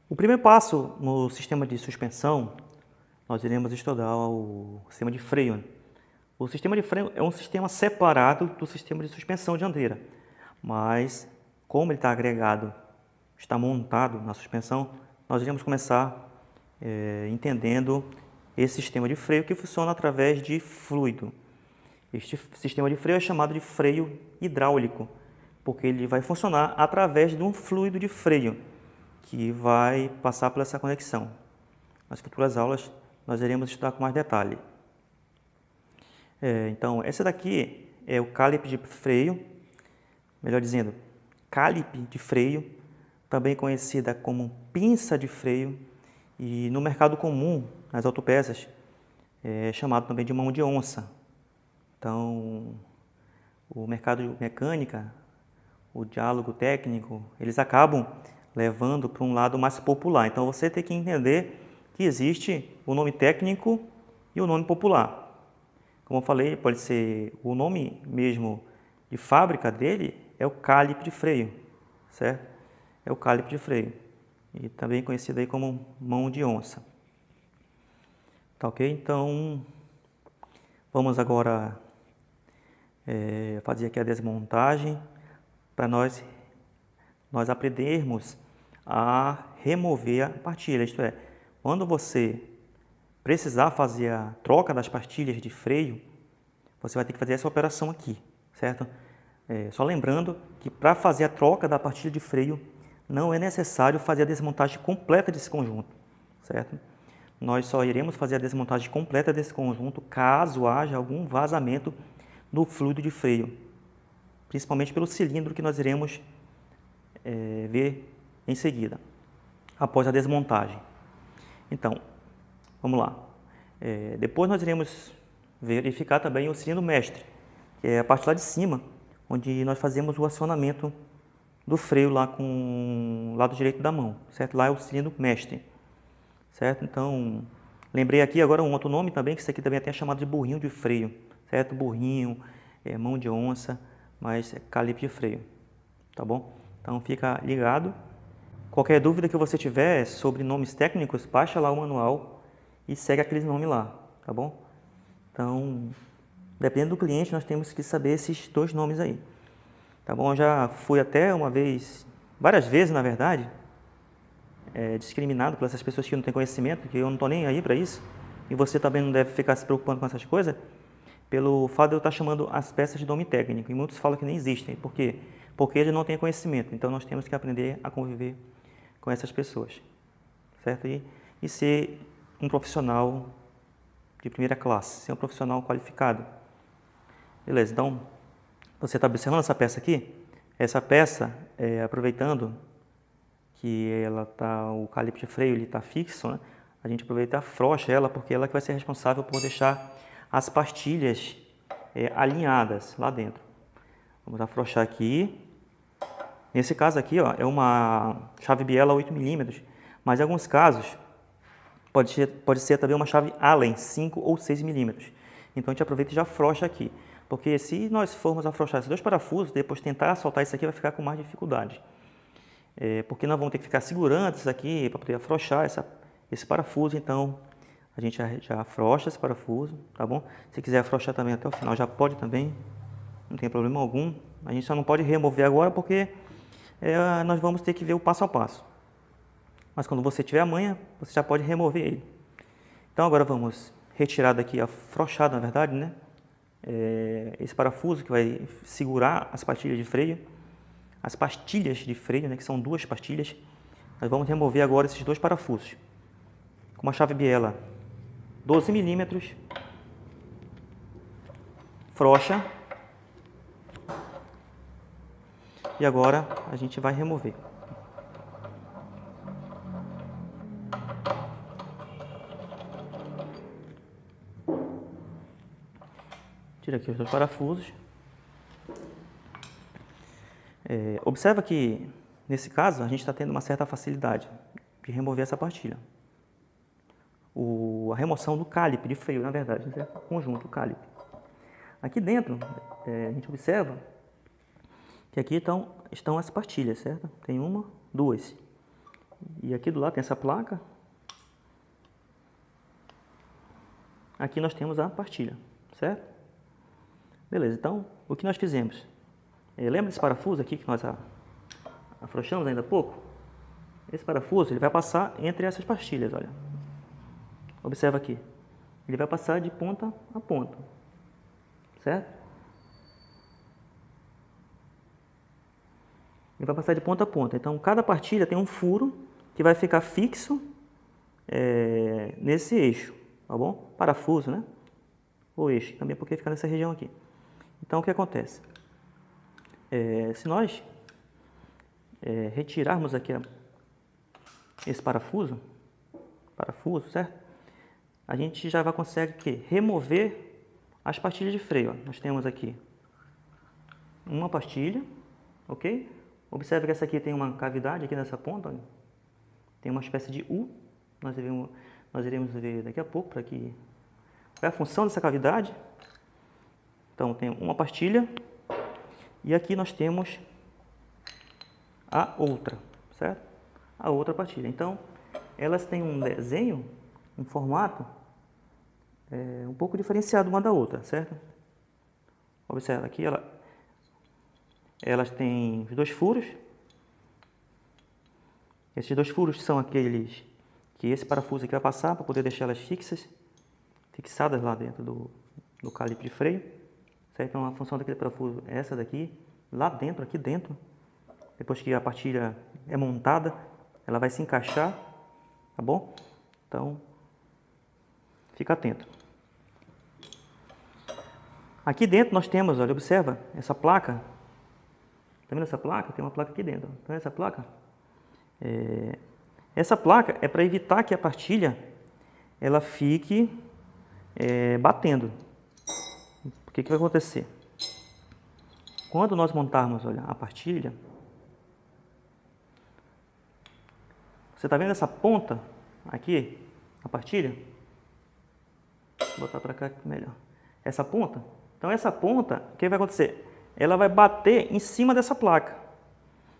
O primeiro passo no sistema de suspensão, nós iremos estudar o sistema de freio. O sistema de freio é um sistema separado do sistema de suspensão dianteira, mas como ele está agregado, está montado na suspensão, nós iremos começar entendendo esse sistema de freio que funciona através de fluido. Este sistema de freio é chamado de freio hidráulico, porque ele vai funcionar através de um fluido de freio que vai passar por essa conexão. Nas futuras aulas nós iremos estudar com mais detalhe. Então, esse daqui é o calipe de freio, melhor dizendo, calipe de freio, também conhecida como pinça de freio, e no mercado comum, nas autopeças, é chamado também de mão de onça. Então, o mercado de mecânica, o diálogo técnico, eles acabam levando para um lado mais popular. Então, você tem que entender que existe o nome técnico e o nome popular. Como eu falei, pode ser o nome mesmo de fábrica dele é o calipe de freio, certo? É o calipe de freio, e também conhecido aí como mão de onça. Tá ok? Então, vamos agora fazer aqui a desmontagem para nós aprendermos a remover a pastilha. Isto é, quando você precisar fazer a troca das pastilhas de freio, você vai ter que fazer essa operação aqui, certo? Só lembrando que para fazer a troca da pastilha de freio, não é necessário fazer a desmontagem completa desse conjunto, certo? Nós só iremos fazer a desmontagem completa desse conjunto caso haja algum vazamento no fluido de freio, principalmente pelo cilindro que nós iremos ver em seguida, após a desmontagem. Então, vamos lá. Depois nós iremos verificar também o cilindro mestre, que é a parte lá de cima, onde nós fazemos o acionamento do freio lá com o lado direito da mão, certo? Lá é o cilindro mestre, certo? Então, lembrei aqui agora um outro nome também, que isso aqui também é chamado de burrinho de freio, certo? Burrinho, mão de onça, mas é calipe de freio, tá bom? Então, fica ligado. Qualquer dúvida que você tiver sobre nomes técnicos, baixa lá o manual e segue aqueles nomes lá, tá bom? Então, dependendo do cliente, nós temos que saber esses dois nomes aí, tá bom? Eu já fui até uma vez, várias vezes na verdade, discriminado por essas pessoas que não têm conhecimento, que eu não estou nem aí para isso, e você também não deve ficar se preocupando com essas coisas, pelo fato de eu estar chamando as peças de nome técnico, e muitos falam que nem existem. Por quê? Porque ele não tem conhecimento, então nós temos que aprender a conviver com essas pessoas, certo? E ser um profissional de primeira classe, ser um profissional qualificado. Beleza, então, você está observando essa peça aqui? Essa peça, aproveitando que o calipe de freio está fixo, né? A gente aproveita e afrouxa ela, porque ela que vai ser responsável por deixar as pastilhas alinhadas lá dentro. Vamos afrouxar aqui. Nesse caso aqui, ó, é uma chave biela 8 mm, mas em alguns casos pode ser também uma chave Allen 5 ou 6 mm. Então a gente aproveita e já afrouxa aqui, porque se nós formos afrouxar esses dois parafusos, depois tentar soltar isso aqui vai ficar com mais dificuldade. Porque nós vamos ter que ficar segurando isso aqui para poder afrouxar esse parafuso, então a gente já afrouxa esse parafuso, tá bom? Se quiser afrouxar também até o final, já pode também, não tem problema algum. A gente só não pode remover agora porque nós vamos ter que ver o passo a passo. Mas quando você tiver a manha, você já pode remover ele. Então agora vamos retirar daqui, afrouxar na verdade, né? Esse parafuso que vai segurar as pastilhas de freio. As pastilhas de freio, né, que são duas pastilhas. Nós vamos remover agora esses dois parafusos. Com uma chave biela 12 mm, frouxa. E agora a gente vai remover. Tira aqui os dois parafusos. Observa que, nesse caso, a gente está tendo uma certa facilidade de remover essa pastilha. A remoção do calipe de freio, na verdade, né? Conjunto, o calipe. Aqui dentro, a gente observa que aqui estão as pastilhas, certo? Tem uma, duas. E aqui do lado tem essa placa. Aqui nós temos a pastilha, certo? Beleza, então o que nós fizemos? Lembra desse parafuso aqui que nós afrouxamos ainda há pouco? Esse parafuso ele vai passar entre essas pastilhas, olha. Observa aqui. Ele vai passar de ponta a ponta, certo? Ele vai passar de ponta a ponta. Então, cada pastilha tem um furo que vai ficar fixo nesse eixo, tá bom? Parafuso, né? Ou eixo, também porque fica nessa região aqui. Então, o que acontece? Se nós retirarmos aqui esse parafuso, certo? A gente já vai conseguir remover as pastilhas de freio. Ó. Nós temos aqui uma pastilha, ok? Observe que essa aqui tem uma cavidade aqui nessa ponta, olha. Tem uma espécie de U. Nós iremos ver daqui a pouco para que qual é a função dessa cavidade. Então tem uma pastilha e aqui nós temos a outra, certo? A outra pastilha. Então elas têm um desenho, um formato um pouco diferenciado uma da outra, certo? Observa aqui, elas têm os dois furos. Esses dois furos são aqueles que esse parafuso aqui vai passar para poder deixar elas fixadas lá dentro do calibre de freio. Certo? Então a função daquele parafuso é essa daqui, lá dentro, aqui dentro. Depois que a pastilha é montada, ela vai se encaixar, tá bom? Então, fica atento. Aqui dentro nós temos, olha, observa essa placa. Tá vendo essa placa? Tem uma placa aqui dentro. Tá vendo essa placa? Essa placa é para evitar que a pastilha ela fique batendo. O que vai acontecer? Quando nós montarmos, olha, a pastilha, você está vendo essa ponta aqui, a pastilha? Vou botar para cá melhor. Essa ponta. Então essa ponta, o que vai acontecer? Ela vai bater em cima dessa placa.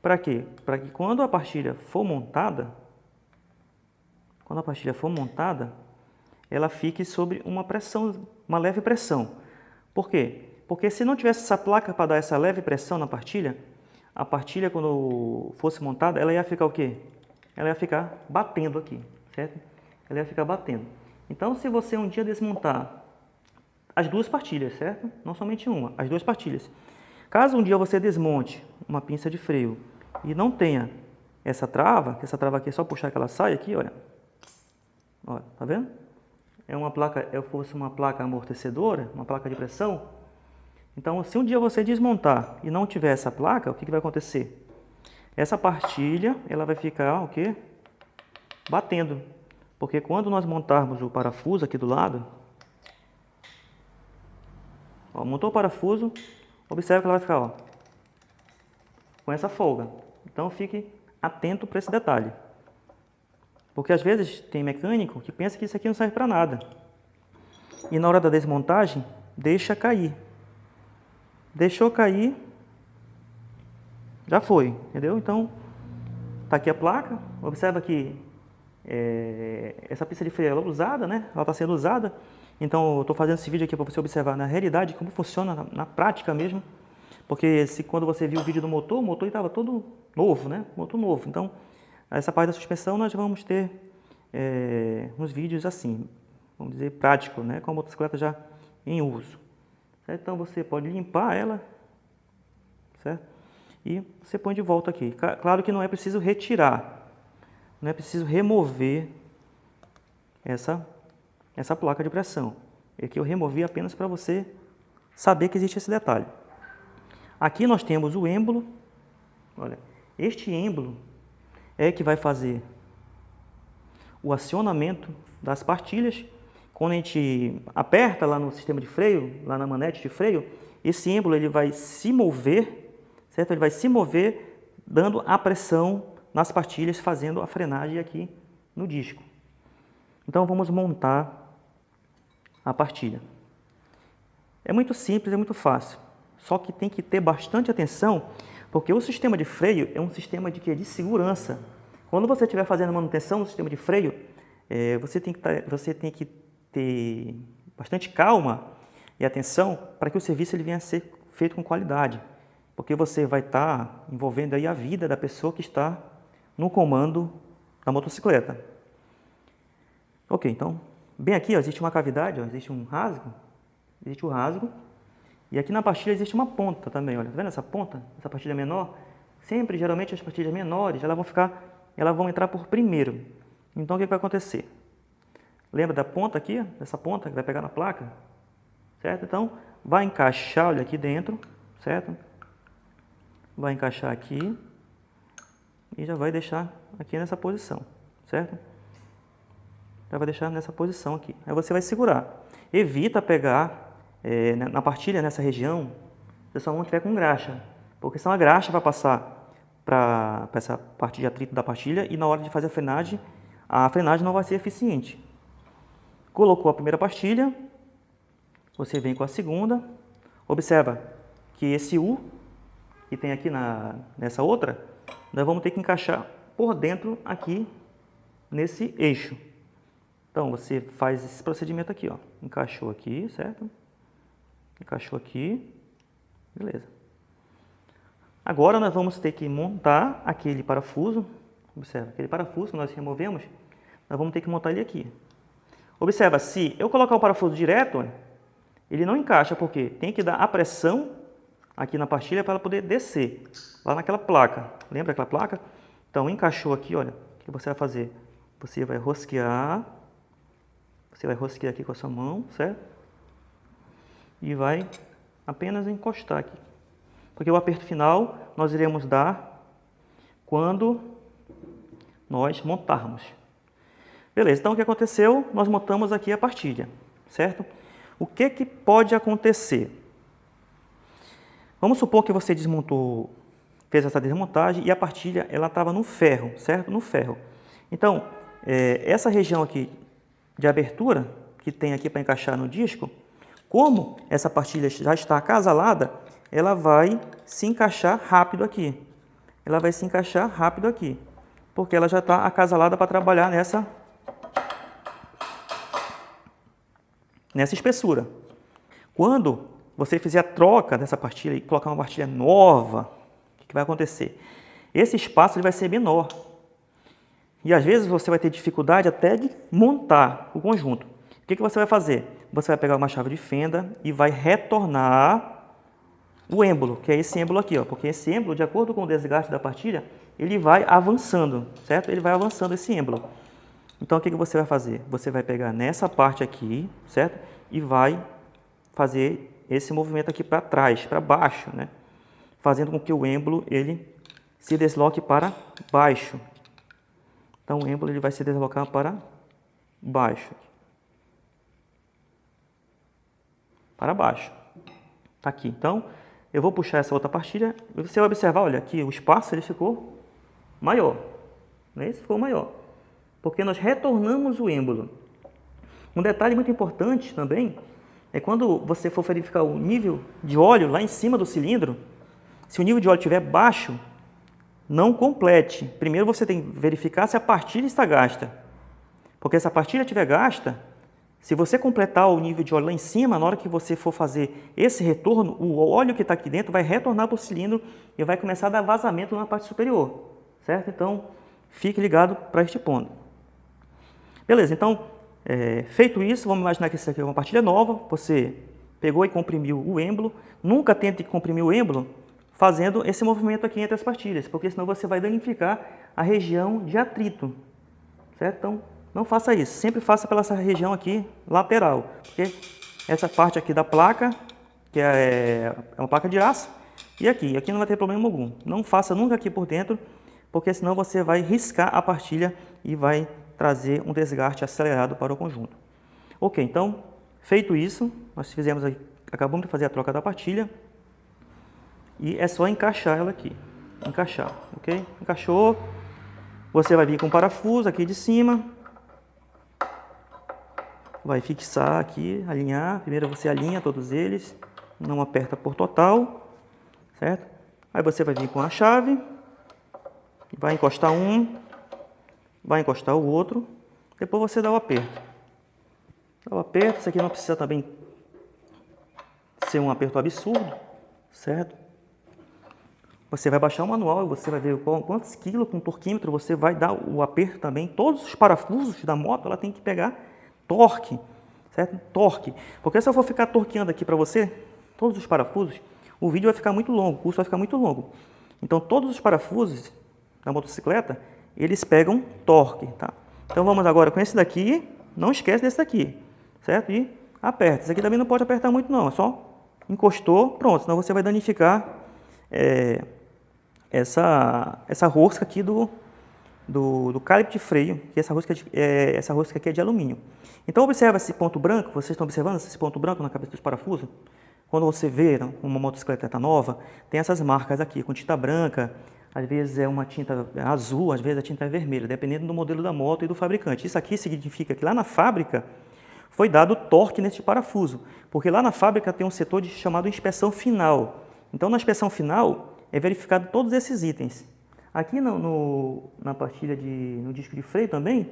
Para quê? Para que quando a pastilha for montada, ela fique sobre uma pressão, uma leve pressão. Por quê? Porque se não tivesse essa placa para dar essa leve pressão na pastilha, a pastilha quando fosse montada, ela ia ficar o quê? Ela ia ficar batendo aqui, certo? Ela ia ficar batendo. Então, se você um dia desmontar as duas pastilhas, certo? Não somente uma, as duas pastilhas. Caso um dia você desmonte uma pinça de freio e não tenha essa trava, que essa trava aqui é só puxar que ela sai aqui, olha. Olha, tá vendo? Fosse uma placa amortecedora, uma placa de pressão. Então, se um dia você desmontar e não tiver essa placa, o que vai acontecer? Essa pastilha, ela vai ficar o quê? Batendo. Porque quando nós montarmos o parafuso aqui do lado, ó, montou o parafuso, observe que ela vai ficar, ó, com essa folga. Então, fique atento para esse detalhe. Porque às vezes tem mecânico que pensa que isso aqui não serve para nada. E na hora da desmontagem, deixa cair. Deixou cair, já foi, entendeu? Então, tá aqui a placa. Observa que essa pista de freio ela é usada, né? Ela está sendo usada. Então, eu estou fazendo esse vídeo aqui para você observar na realidade como funciona na prática mesmo. Porque quando você viu o vídeo do motor, o motor estava todo novo, né? Motor novo. Então, essa parte da suspensão nós vamos ter uns vídeos assim, vamos dizer, prático, né? Com a motocicleta já em uso. Certo? Então você pode limpar ela, certo? E você põe de volta aqui. Claro que não é preciso retirar, não é preciso remover essa placa de pressão. Aqui eu removi apenas para você saber que existe esse detalhe. Aqui nós temos o êmbolo. Olha, este êmbolo é que vai fazer o acionamento das pastilhas. Quando a gente aperta lá no sistema de freio, lá na manete de freio, esse êmbolo ele vai se mover, certo? Ele vai se mover dando a pressão nas pastilhas, fazendo a frenagem aqui no disco. Então vamos montar a pastilha. É muito simples, é muito fácil. Só que tem que ter bastante atenção, porque o sistema de freio é um sistema de segurança. Quando você estiver fazendo manutenção no sistema de freio, você tem que ter bastante calma e atenção para que o serviço ele venha a ser feito com qualidade, porque você vai estar envolvendo aí a vida da pessoa que está no comando da motocicleta. Ok, então, bem aqui ó, existe uma cavidade, ó, existe um rasgo, e aqui na pastilha existe uma ponta também, olha, tá vendo essa ponta, essa pastilha menor? Sempre, geralmente, as pastilhas menores, elas vão entrar por primeiro. Então, o que vai acontecer? Lembra da ponta aqui, dessa ponta que vai pegar na placa? Certo? Então, vai encaixar, olha, aqui dentro, certo? Vai encaixar aqui e já vai deixar aqui nessa posição, certo? Já vai deixar nessa posição aqui. Aí você vai segurar. Evita pegar na pastilha, nessa região, se a sua mão estiver com graxa, porque senão a graxa vai passar para essa parte de atrito da pastilha e na hora de fazer a frenagem não vai ser eficiente. Colocou a primeira pastilha, você vem com a segunda, observa que esse U que tem aqui nessa outra, nós vamos ter que encaixar por dentro aqui nesse eixo. Então você faz esse procedimento aqui, ó. Encaixou aqui, certo? Encaixou aqui, beleza. Agora nós vamos ter que montar aquele parafuso, observa, aquele parafuso que nós removemos, nós vamos ter que montar ele aqui. Observa, se eu colocar o parafuso direto, olha, ele não encaixa, porque tem que dar a pressão aqui na pastilha para ela poder descer, lá naquela placa. Lembra aquela placa? Então, encaixou aqui, olha, o que você vai fazer? Você vai rosquear aqui com a sua mão, certo? E vai apenas encostar aqui. Porque o aperto final nós iremos dar quando nós montarmos. Beleza, então o que aconteceu? Nós montamos aqui a pastilha, certo? O que pode acontecer? Vamos supor que você desmontou, fez essa desmontagem e a pastilha ela estava no ferro, certo? No ferro. Então, essa região aqui de abertura, que tem aqui para encaixar no disco, como essa pastilha já está acasalada, ela vai se encaixar rápido aqui. Ela vai se encaixar rápido aqui, porque ela já está acasalada para trabalhar nessa espessura. Quando você fizer a troca dessa pastilha e colocar uma pastilha nova, o que vai acontecer? Esse espaço ele vai ser menor. E às vezes você vai ter dificuldade até de montar o conjunto. O que você vai fazer? Você vai pegar uma chave de fenda e vai retornar o êmbolo, que é esse êmbolo aqui, ó, porque esse êmbolo, de acordo com o desgaste da pastilha, ele vai avançando, certo? Ele vai avançando esse êmbolo. Então, o que você vai fazer? Você vai pegar nessa parte aqui, certo? E vai fazer esse movimento aqui para trás, para baixo, né? Fazendo com que o êmbolo ele se desloque para baixo. Então, o êmbolo ele vai se deslocar para baixo. Para baixo. Tá aqui. Então, eu vou puxar essa outra pastilha. E você vai observar, olha, aqui o espaço ele ficou maior. Não é isso? Ficou maior. Porque nós retornamos o êmbolo. Um detalhe muito importante também é quando você for verificar o nível de óleo lá em cima do cilindro, se o nível de óleo estiver baixo, não complete. Primeiro você tem que verificar se a pastilha está gasta. Porque se a pastilha estiver gasta, se você completar o nível de óleo lá em cima, na hora que você for fazer esse retorno, o óleo que está aqui dentro vai retornar para o cilindro e vai começar a dar vazamento na parte superior. Certo? Então, fique ligado para este ponto. Beleza, então, feito isso, vamos imaginar que isso aqui é uma pastilha nova, você pegou e comprimiu o êmbolo. Nunca tente comprimir o êmbolo fazendo esse movimento aqui entre as pastilhas, porque senão você vai danificar a região de atrito, certo? Então, não faça isso, sempre faça pela essa região aqui lateral, porque essa parte aqui da placa, que é uma placa de aço, e aqui não vai ter problema algum. Não faça nunca aqui por dentro, porque senão você vai riscar a pastilha e vai trazer um desgaste acelerado para o conjunto. Ok, então, feito isso, nós acabamos de fazer a troca da pastilha e é só encaixar ela aqui. Encaixar, ok? Encaixou, você vai vir com o parafuso aqui de cima, vai fixar aqui, alinhar. Primeiro você alinha todos eles, não aperta por total, certo? Aí você vai vir com a chave, vai encostar um, vai encostar o outro, depois você dá o aperto. Dá o aperto, isso aqui não precisa também ser um aperto absurdo, certo? Você vai baixar o manual e você vai ver quantos quilos com torquímetro você vai dar o aperto também. Todos os parafusos da moto, ela tem que pegar torque, certo? Torque. Porque se eu for ficar torqueando aqui para você, todos os parafusos, o vídeo vai ficar muito longo, o curso vai ficar muito longo. Então, todos os parafusos da motocicleta, eles pegam torque, tá? Então, vamos agora com esse daqui, não esquece desse daqui, certo? E aperta. Esse aqui também não pode apertar muito não, é só encostou, pronto, senão você vai danificar essa rosca aqui do calibre de freio, que essa rosca aqui é de alumínio. Então, observa esse ponto branco, vocês estão observando esse ponto branco na cabeça dos parafusos? Quando você vê uma motocicleta nova, tem essas marcas aqui, com tinta branca, às vezes é uma tinta azul, às vezes a tinta é vermelha, dependendo do modelo da moto e do fabricante. Isso aqui significa que lá na fábrica foi dado torque nesse parafuso, porque lá na fábrica tem um setor chamado inspeção final. Então, na inspeção final, é verificado todos esses itens. Aqui na pastilha no disco de freio também,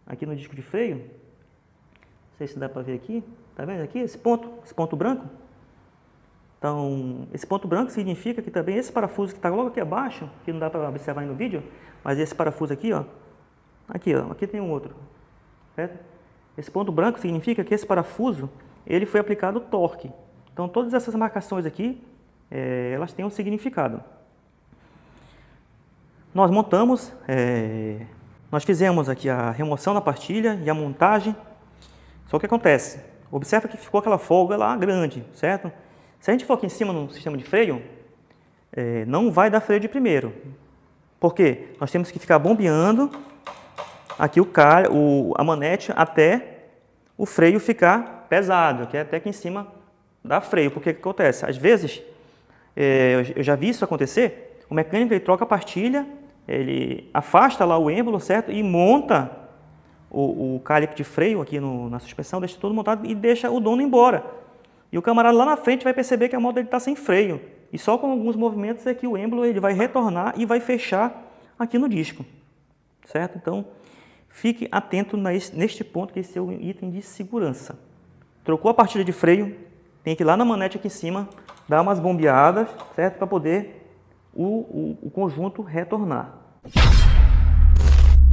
aqui no disco de freio, não sei se dá para ver aqui, tá vendo aqui esse ponto branco? Então, esse ponto branco significa que também esse parafuso que está logo aqui abaixo, que não dá para observar aí no vídeo, mas esse parafuso aqui, ó, aqui tem um outro, certo? Esse ponto branco significa que esse parafuso, ele foi aplicado torque. Então, todas essas marcações aqui, elas têm um significado. Nós montamos, nós fizemos aqui a remoção da pastilha e a montagem. Só que acontece, observa que ficou aquela folga lá grande, certo? Se a gente for aqui em cima no sistema de freio, não vai dar freio de primeiro. Por quê? Nós temos que ficar bombeando aqui a manete até o freio ficar pesado, que é até aqui em cima dá freio. Porque que acontece? Às vezes, eu já vi isso acontecer, o mecânico ele troca a pastilha, ele afasta lá o êmbolo, certo? E monta o calibre de freio aqui na suspensão, deixa tudo montado e deixa o dono embora. E o camarada lá na frente vai perceber que a moto está sem freio. E só com alguns movimentos é que o êmbolo ele vai retornar e vai fechar aqui no disco, certo? Então, fique atento neste ponto, que esse é o item de segurança. Trocou a pastilha de freio, tem que ir lá na manete aqui em cima, dar umas bombeadas, certo? Para poder o conjunto retornar.